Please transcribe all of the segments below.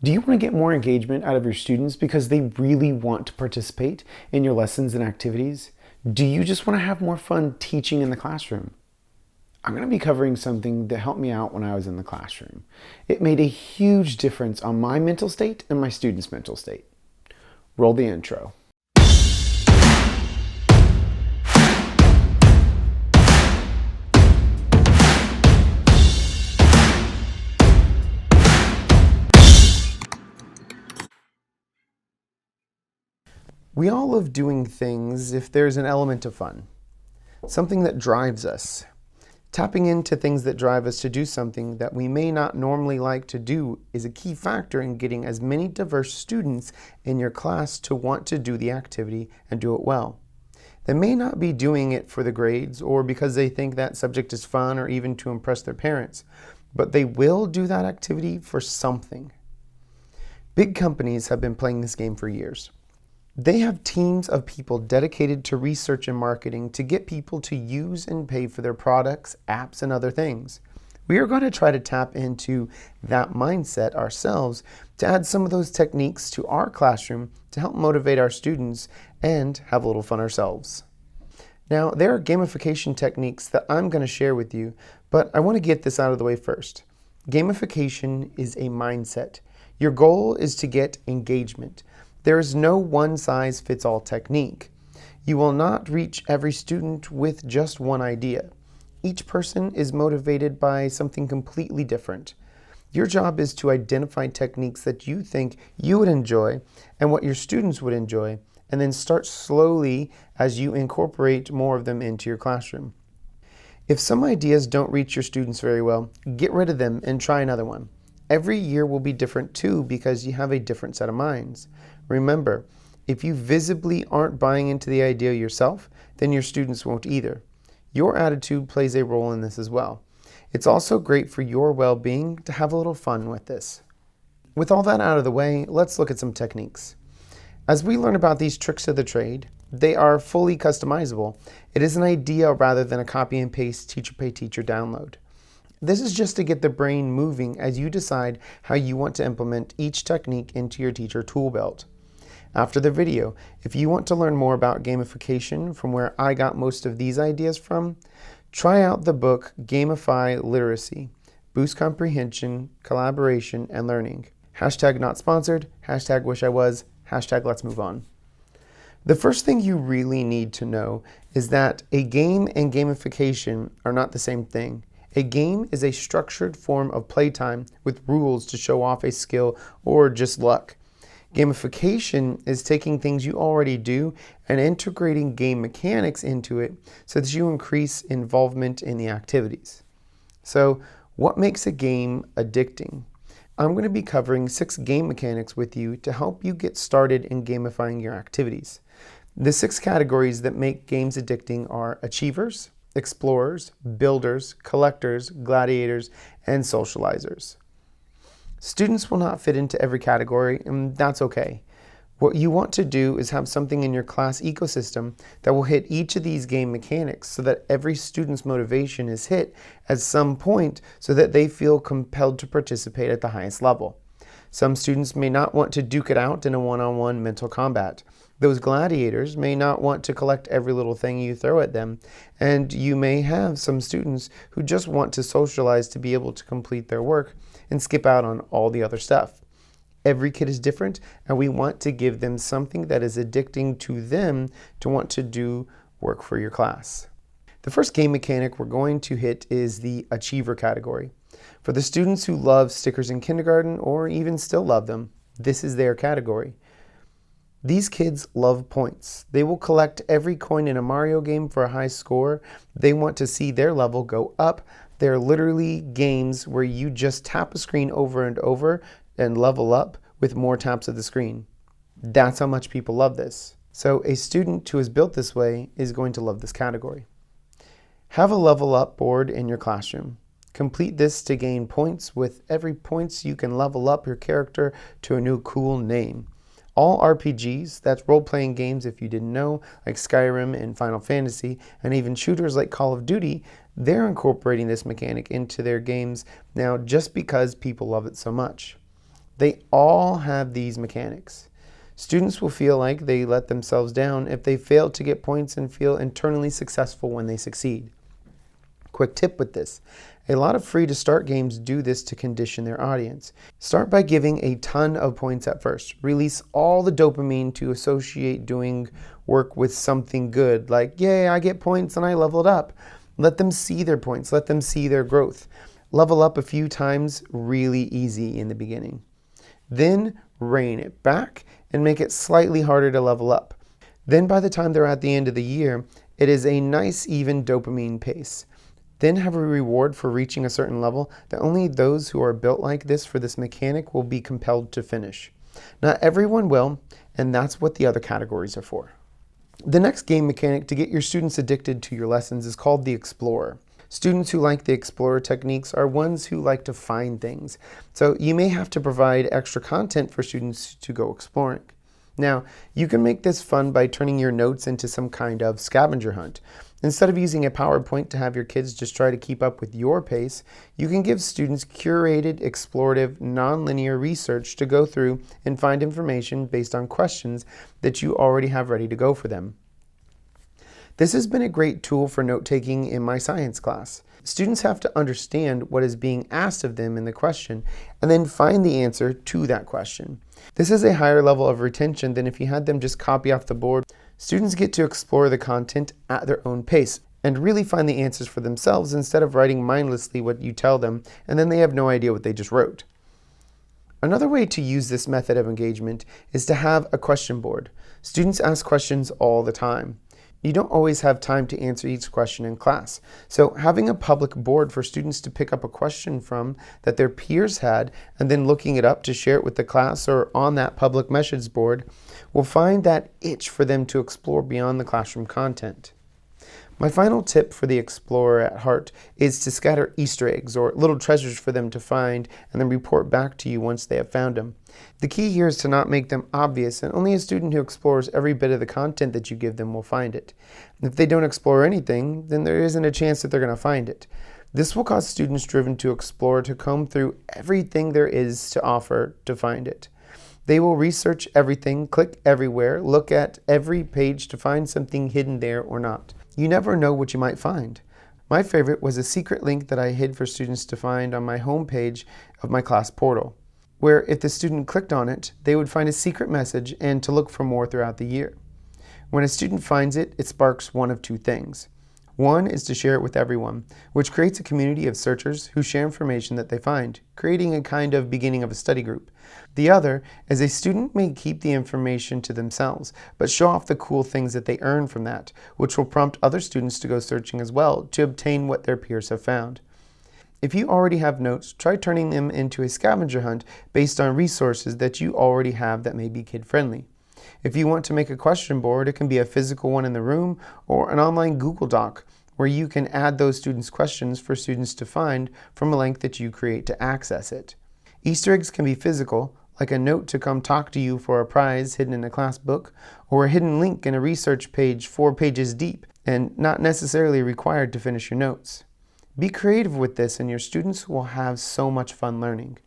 Do you want to get more engagement out of your students because they really want to participate in your lessons and activities? Do you just want to have more fun teaching in the classroom? I'm going to be covering something that helped me out when I was in the classroom. It made a huge difference on my mental state and my students' mental state. Roll the intro. We all love doing things if there's an element of fun, something that drives us. Tapping into things that drive us to do something that we may not normally like to do is a key factor in getting as many diverse students in your class to want to do the activity and do it well. They may not be doing it for the grades or because they think that subject is fun or even to impress their parents, but they will do that activity for something. Big companies have been playing this game for years. They have teams of people dedicated to research and marketing to get people to use and pay for their products, apps, and other things. We are going to try to tap into that mindset ourselves to add some of those techniques to our classroom to help motivate our students and have a little fun ourselves. Now, there are gamification techniques that I'm going to share with you, but I want to get this out of the way first. Gamification is a mindset. Your goal is to get engagement. There is no one-size-fits-all technique. You will not reach every student with just one idea. Each person is motivated by something completely different. Your job is to identify techniques that you think you would enjoy and what your students would enjoy, and then start slowly as you incorporate more of them into your classroom. If some ideas don't reach your students very well, get rid of them and try another one. Every year will be different too because you have a different set of minds. Remember, if you visibly aren't buying into the idea yourself, then your students won't either. Your attitude plays a role in this as well. It's also great for your well-being to have a little fun with this. With all that out of the way, let's look at some techniques. As we learn about these tricks of the trade, they are fully customizable. It is an idea rather than a copy and paste teacher pay teacher download. This is just to get the brain moving as you decide how you want to implement each technique into your teacher tool belt. After the video, if you want to learn more about gamification from where I got most of these ideas from, try out the book Gamify Literacy, Boost Comprehension, Collaboration, and Learning. Hashtag not sponsored, hashtag wish I was, hashtag let's move on. The first thing you really need to know is that a game and gamification are not the same thing. A game is a structured form of playtime with rules to show off a skill or just luck. Gamification is taking things you already do and integrating game mechanics into it so that you increase involvement in the activities. So, what makes a game addicting? I'm going to be covering 6 game mechanics with you to help you get started in gamifying your activities. The 6 categories that make games addicting are achievers, explorers, builders, collectors, gladiators, and socializers. Students will not fit into every category, and that's okay. What you want to do is have something in your class ecosystem that will hit each of these game mechanics so that every student's motivation is hit at some point so that they feel compelled to participate at the highest level. Some students may not want to duke it out in a one-on-one mental combat. Those gladiators may not want to collect every little thing you throw at them, and you may have some students who just want to socialize to be able to complete their work and skip out on all the other stuff. Every kid is different, and we want to give them something that is addicting to them to want to do work for your class. The first game mechanic we're going to hit is the achiever category. For the students who love stickers in kindergarten or even still love them, this is their category. These kids love points. They will collect every coin in a Mario game for a high score. They want to see their level go up. They're literally games where you just tap a screen over and over and level up with more taps of the screen. That's how much people love this. So a student who is built this way is going to love this category. Have a level up board in your classroom. Complete this to gain points. With every points, you can level up your character to a new cool name. All RPGs, that's role-playing games if you didn't know, like Skyrim and Final Fantasy, and even shooters like Call of Duty, they're incorporating this mechanic into their games now just because people love it so much. They all have these mechanics. Students will feel like they let themselves down if they fail to get points and feel internally successful when they succeed. Quick tip with this. A lot of free to start games do this to condition their audience. Start by giving a ton of points at first. Release all the dopamine to associate doing work with something good, like, yay, I get points and I leveled up. Let them see their points. Let them see their growth. Level up a few times really easy in the beginning. Then rein it back and make it slightly harder to level up. Then by the time they're at the end of the year, it is a nice even dopamine pace. Then have a reward for reaching a certain level that only those who are built like this for this mechanic will be compelled to finish. Not everyone will, and that's what the other categories are for. The next game mechanic to get your students addicted to your lessons is called the Explorer. Students who like the Explorer techniques are ones who like to find things. So you may have to provide extra content for students to go exploring. Now, you can make this fun by turning your notes into some kind of scavenger hunt. Instead of using a PowerPoint to have your kids just try to keep up with your pace, you can give students curated, explorative, non-linear research to go through and find information based on questions that you already have ready to go for them. This has been a great tool for note-taking in my science class. Students have to understand what is being asked of them in the question and then find the answer to that question. This is a higher level of retention than if you had them just copy off the board. Students get to explore the content at their own pace and really find the answers for themselves instead of writing mindlessly what you tell them and then they have no idea what they just wrote. Another way to use this method of engagement is to have a question board. Students ask questions all the time. You don't always have time to answer each question in class. So having a public board for students to pick up a question from that their peers had and then looking it up to share it with the class or on that public message board will find that itch for them to explore beyond the classroom content. My final tip for the explorer at heart is to scatter Easter eggs or little treasures for them to find and then report back to you once they have found them. The key here is to not make them obvious, and only a student who explores every bit of the content that you give them will find it. If they don't explore anything, then there isn't a chance that they're going to find it. This will cause students driven to explore to comb through everything there is to offer to find it. They will research everything, click everywhere, look at every page to find something hidden there or not. You never know what you might find. My favorite was a secret link that I hid for students to find on my homepage of my class portal, where if the student clicked on it, they would find a secret message and to look for more throughout the year. When a student finds it, it sparks one of two things. One is to share it with everyone, which creates a community of searchers who share information that they find, creating a kind of beginning of a study group. The other is a student may keep the information to themselves, but show off the cool things that they earn from that, which will prompt other students to go searching as well to obtain what their peers have found. If you already have notes, try turning them into a scavenger hunt based on resources that you already have that may be kid-friendly. If you want to make a question board, it can be a physical one in the room or an online Google Doc where you can add those students' questions for students to find from a link that you create to access it. Easter eggs can be physical, like a note to come talk to you for a prize hidden in a class book, or a hidden link in a research page 4 pages deep and not necessarily required to finish your notes. Be creative with this and your students will have so much fun learning.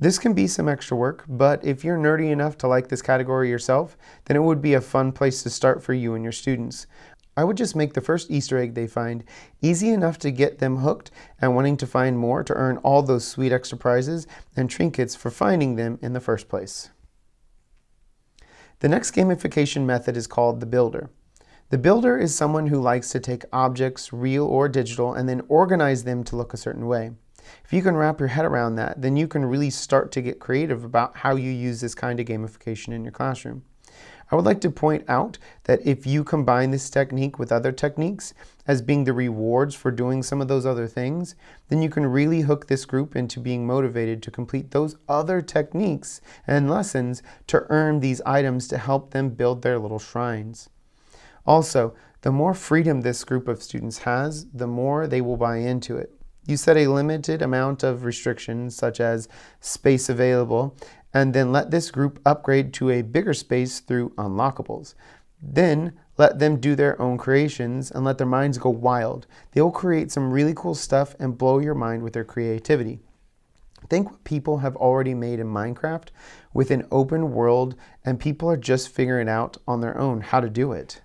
This can be some extra work, but if you're nerdy enough to like this category yourself, then it would be a fun place to start for you and your students. I would just make the first Easter egg they find easy enough to get them hooked and wanting to find more to earn all those sweet extra prizes and trinkets for finding them in the first place. The next gamification method is called the builder. The builder is someone who likes to take objects, real or digital, and then organize them to look a certain way. If you can wrap your head around that, then you can really start to get creative about how you use this kind of gamification in your classroom. I would like to point out that if you combine this technique with other techniques as being the rewards for doing some of those other things, then you can really hook this group into being motivated to complete those other techniques and lessons to earn these items to help them build their little shrines. Also, the more freedom this group of students has, the more they will buy into it. You set a limited amount of restrictions, such as space available, and then let this group upgrade to a bigger space through unlockables. Then let them do their own creations and let their minds go wild. They will create some really cool stuff and blow your mind with their creativity. Think what people have already made in Minecraft with an open world, and people are just figuring out on their own how to do it.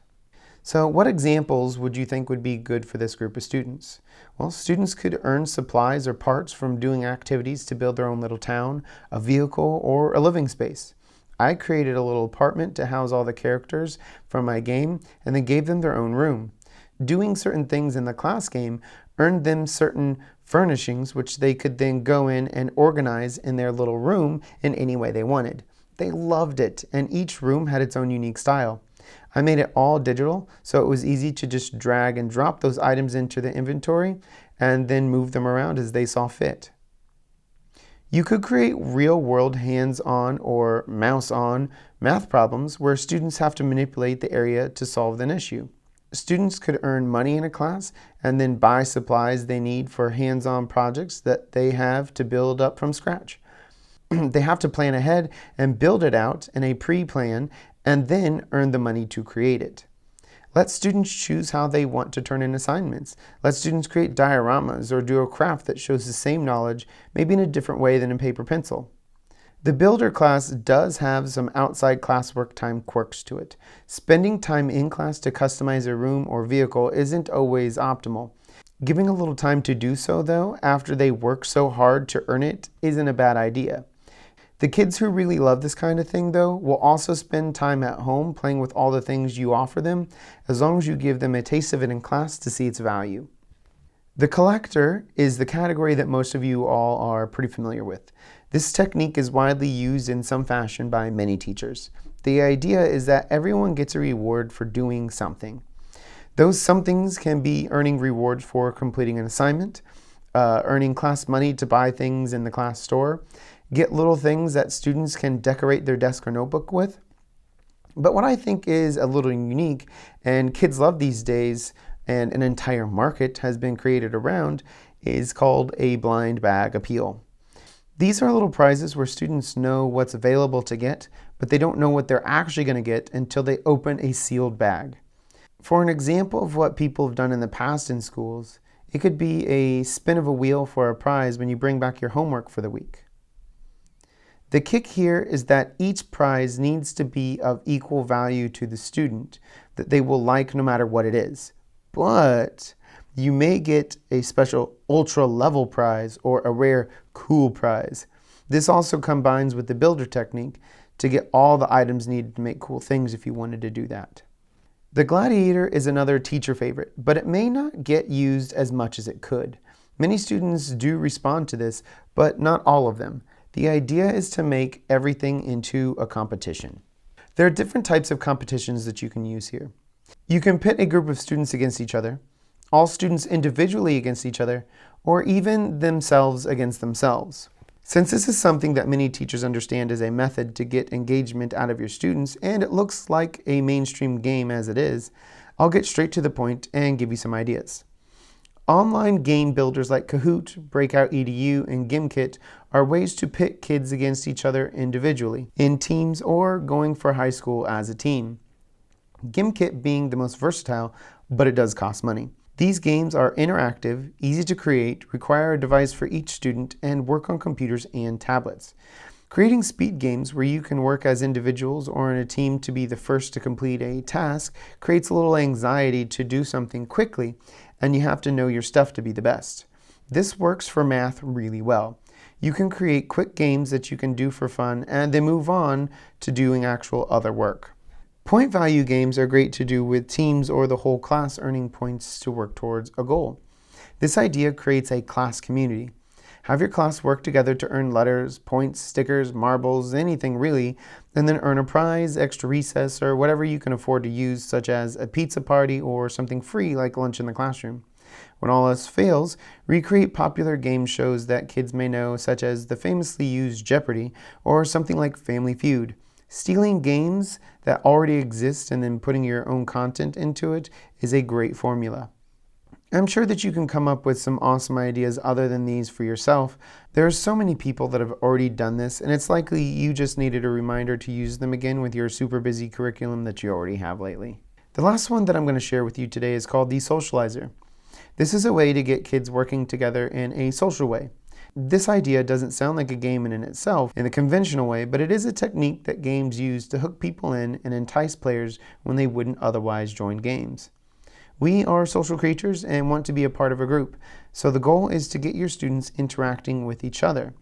So what examples would you think would be good for this group of students? Well, students could earn supplies or parts from doing activities to build their own little town, a vehicle, or a living space. I created a little apartment to house all the characters from my game and then gave them their own room. Doing certain things in the class game earned them certain furnishings which they could then go in and organize in their little room in any way they wanted. They loved it, and each room had its own unique style. I made it all digital, so it was easy to just drag and drop those items into the inventory and then move them around as they saw fit. You could create real-world hands-on or mouse-on math problems where students have to manipulate the area to solve an issue. Students could earn money in a class and then buy supplies they need for hands-on projects that they have to build up from scratch. They have to plan ahead and build it out in a pre-plan and then earn the money to create it. Let students choose how they want to turn in assignments. Let students create dioramas or do a craft that shows the same knowledge, maybe in a different way than in paper pencil. The Builder class does have some outside classwork time quirks to it. Spending time in class to customize a room or vehicle isn't always optimal. Giving a little time to do so, though, after they work so hard to earn it, isn't a bad idea. The kids who really love this kind of thing, though, will also spend time at home playing with all the things you offer them, as long as you give them a taste of it in class to see its value. The collector is the category that most of you all are pretty familiar with. This technique is widely used in some fashion by many teachers. The idea is that everyone gets a reward for doing something. Those somethings can be earning rewards for completing an assignment, earning class money to buy things in the class store, get little things that students can decorate their desk or notebook with. But what I think is a little unique, and kids love these days, and an entire market has been created around, is called a blind bag appeal. These are little prizes where students know what's available to get, but they don't know what they're actually going to get until they open a sealed bag. For an example of what people have done in the past in schools, it could be a spin of a wheel for a prize when you bring back your homework for the week. The kick here is that each prize needs to be of equal value to the student, that they will like no matter what it is. But you may get a special ultra level prize or a rare cool prize. This also combines with the builder technique to get all the items needed to make cool things if you wanted to do that. The gladiator is another teacher favorite, but it may not get used as much as it could. Many students do respond to this, but not all of them. The idea is to make everything into a competition. There are different types of competitions that you can use here. You can pit a group of students against each other, all students individually against each other, or even themselves against themselves. Since this is something that many teachers understand as a method to get engagement out of your students, and it looks like a mainstream game as it is, I'll get straight to the point and give you some ideas. Online game builders like Kahoot, Breakout EDU, and Gimkit are ways to pit kids against each other individually, in teams, or going for high school as a team. Gimkit being the most versatile, but it does cost money. These games are interactive, easy to create, require a device for each student, and work on computers and tablets. Creating speed games where you can work as individuals or in a team to be the first to complete a task creates a little anxiety to do something quickly, and you have to know your stuff to be the best. This works for math really well. You can create quick games that you can do for fun and then move on to doing actual other work. Point value games are great to do with teams or the whole class earning points to work towards a goal. This idea creates a class community. Have your class work together to earn letters, points, stickers, marbles, anything really, and then earn a prize, extra recess, or whatever you can afford to use, such as a pizza party or something free like lunch in the classroom. When all else fails, recreate popular game shows that kids may know, such as the famously used Jeopardy or something like Family Feud. Stealing games that already exist and then putting your own content into it is a great formula. I'm sure that you can come up with some awesome ideas other than these for yourself. There are so many people that have already done this, and it's likely you just needed a reminder to use them again with your super busy curriculum that you already have lately. The last one that I'm going to share with you today is called the socializer. This is a way to get kids working together in a social way. This idea doesn't sound like a game in itself in the conventional way, but it is a technique that games use to hook people in and entice players when they wouldn't otherwise join games. We are social creatures and want to be a part of a group, so the goal is to get your students interacting with each other.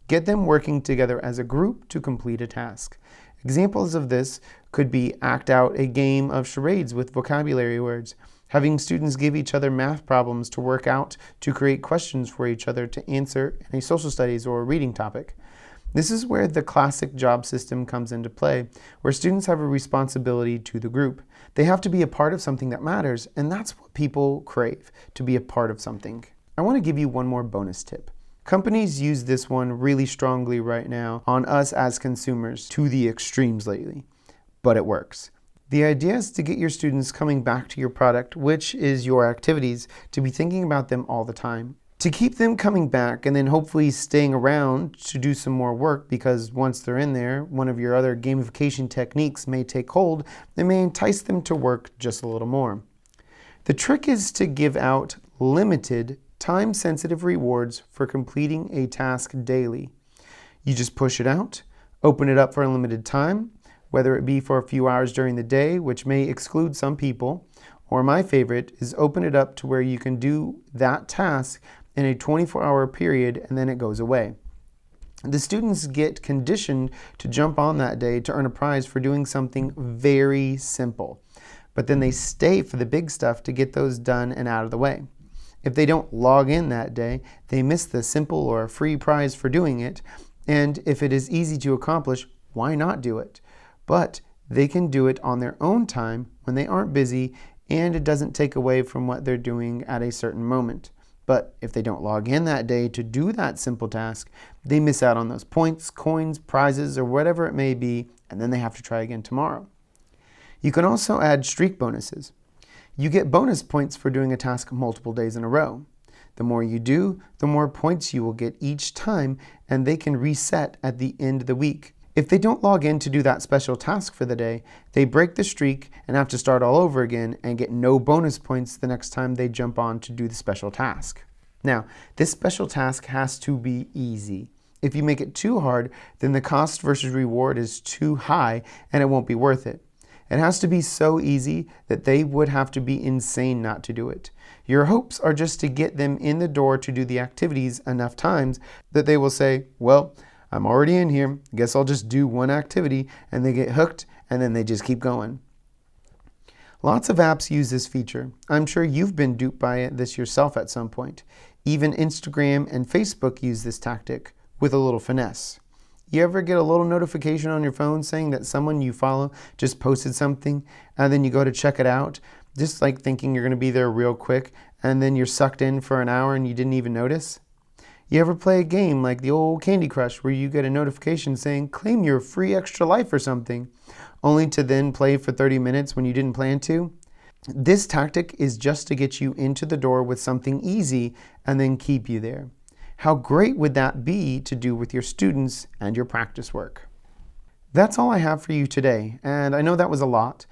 Get them working together as a group to complete a task. Examples of this could be act out a game of charades with vocabulary words, having students give each other math problems to work out to create questions for each other to answer in a social studies or reading topic. This is where the classic job system comes into play, where students have a responsibility to the group. They have to be a part of something that matters, and that's what people crave, to be a part of something. I want to give you one more bonus tip. Companies use this one really strongly right now on us as consumers to the extremes lately, but it works. The idea is to get your students coming back to your product, which is your activities, to be thinking about them all the time. To keep them coming back and then hopefully staying around to do some more work, because once they're in there, one of your other gamification techniques may take hold and may entice them to work just a little more. The trick is to give out limited, time-sensitive rewards for completing a task daily. You just push it out, open it up for a limited time, whether it be for a few hours during the day, which may exclude some people, or my favorite is open it up to where you can do that task in a 24-hour period and then it goes away. The students get conditioned to jump on that day to earn a prize for doing something very simple, but then they stay for the big stuff to get those done and out of the way. If they don't log in that day, they miss the simple or free prize for doing it, and if it is easy to accomplish, why not do it? But they can do it on their own time when they aren't busy, and it doesn't take away from what they're doing at a certain moment. But if they don't log in that day to do that simple task, they miss out on those points, coins, prizes, or whatever it may be, and then they have to try again tomorrow. You can also add streak bonuses. You get bonus points for doing a task multiple days in a row. The more you do, the more points you will get each time, and they can reset at the end of the week. If they don't log in to do that special task for the day, they break the streak and have to start all over again and get no bonus points the next time they jump on to do the special task. Now, this special task has to be easy. If you make it too hard, then the cost versus reward is too high and it won't be worth it. It has to be so easy that they would have to be insane not to do it. Your hopes are just to get them in the door to do the activities enough times that they will say, well, I'm already in here, guess I'll just do one activity, and they get hooked and then they just keep going. Lots of apps use this feature. I'm sure you've been duped by this yourself at some point. Even Instagram and Facebook use this tactic with a little finesse. You ever get a little notification on your phone saying that someone you follow just posted something and then you go to check it out, just like thinking you're going to be there real quick, and then you're sucked in for an hour and you didn't even notice? You ever play a game like the old Candy Crush where you get a notification saying claim your free extra life or something, only to then play for 30 minutes when you didn't plan to? This tactic is just to get you into the door with something easy and then keep you there. How great would that be to do with your students and your practice work? That's all I have for you today, and I know that was a lot.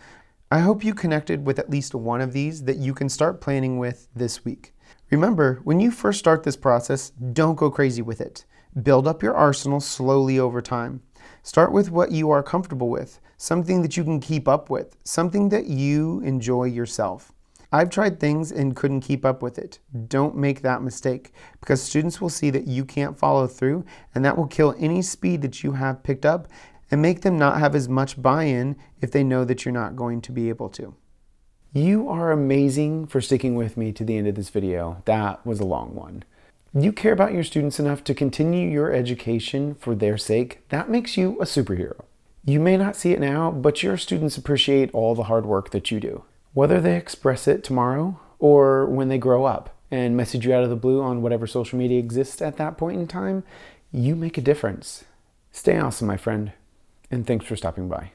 I hope you connected with at least one of these that you can start planning with this week. Remember, when you first start this process, don't go crazy with it. Build up your arsenal slowly over time. Start with what you are comfortable with, something that you can keep up with, something that you enjoy yourself. I've tried things and couldn't keep up with it. Don't make that mistake, because students will see that you can't follow through, and that will kill any speed that you have picked up and make them not have as much buy-in if they know that you're not going to be able to. You are amazing for sticking with me to the end of this video. That was a long one. You care about your students enough to continue your education for their sake. That makes you a superhero. You may not see it now, but your students appreciate all the hard work that you do. Whether they express it tomorrow or when they grow up and message you out of the blue on whatever social media exists at that point in time, you make a difference. Stay awesome, my friend, and thanks for stopping by.